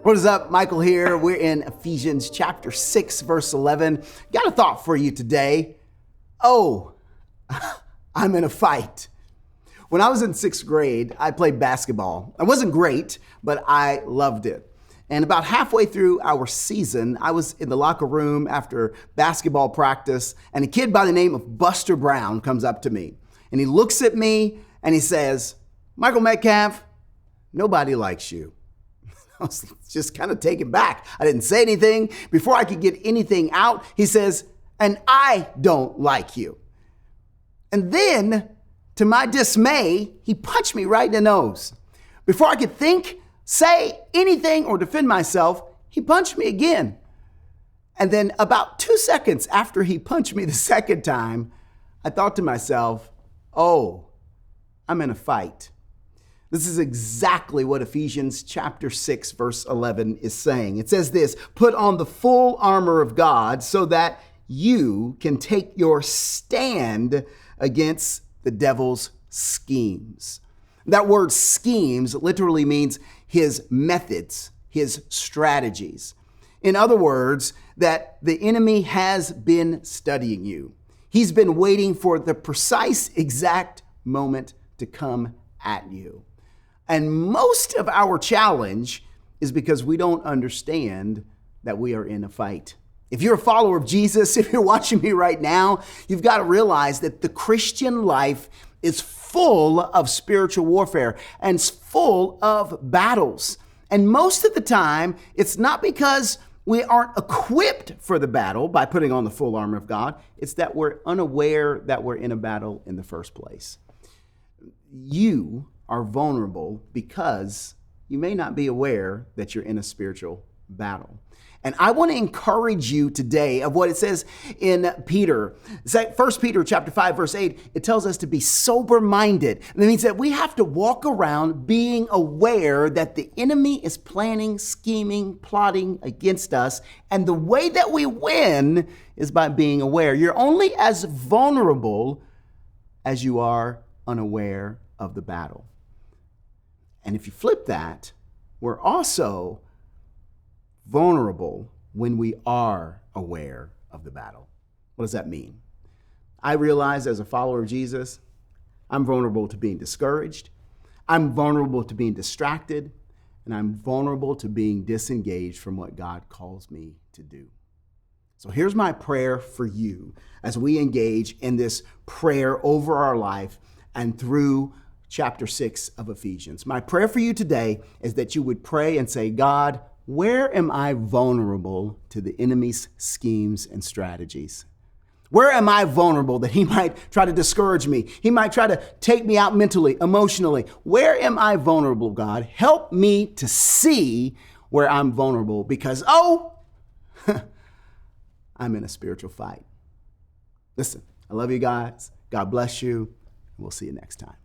What is up? Michael here. We're in Ephesians chapter 6, verse 11. Got a thought for you today. Oh, I'm in a fight. When I was in sixth grade, I played basketball. I wasn't great, but I loved it. And about halfway through our season, I was in the locker room after basketball practice, and a kid by the name of Buster Brown comes up to me. And he looks at me and he says, "Michael Metcalf, nobody likes you." I was just kind of taken back. I didn't say anything. Before I could get anything out, he says, "And I don't like you." And then, to my dismay, he punched me right in the nose. Before I could think, say anything, or defend myself, he punched me again. And then about 2 seconds after he punched me the second time, I thought to myself, oh, I'm in a fight. This is exactly what Ephesians chapter 6, verse 11 is saying. It says this: put on the full armor of God so that you can take your stand against the devil's schemes. That word schemes literally means his methods, his strategies. In other words, that the enemy has been studying you. He's been waiting for the precise exact moment to come at you. And most of our challenge is because we don't understand that we are in a fight. If you're a follower of Jesus, if you're watching me right now, you've got to realize that the Christian life is full of spiritual warfare and it's full of battles. And most of the time, it's not because we aren't equipped for the battle by putting on the full armor of God. It's that we're unaware that we're in a battle in the first place. You are vulnerable because you may not be aware that you're in a spiritual battle. And I want to encourage you today of what it says in Peter. 1 Peter chapter 5, verse 8, it tells us to be sober-minded. And that means that we have to walk around being aware that the enemy is planning, scheming, plotting against us. And the way that we win is by being aware. You're only as vulnerable as you are unaware of the battle. And if you flip that, we're also vulnerable when we are aware of the battle. What does that mean? I realize as a follower of Jesus, I'm vulnerable to being discouraged. I'm vulnerable to being distracted. And I'm vulnerable to being disengaged from what God calls me to do. So here's my prayer for you as we engage in this prayer over our life and through chapter 6 of Ephesians. My prayer for you today is that you would pray and say, God, where am I vulnerable to the enemy's schemes and strategies? Where am I vulnerable that he might try to discourage me? He might try to take me out mentally, emotionally. Where am I vulnerable, God? Help me to see where I'm vulnerable because, I'm in a spiritual fight. Listen, I love you guys. God bless you. We'll see you next time.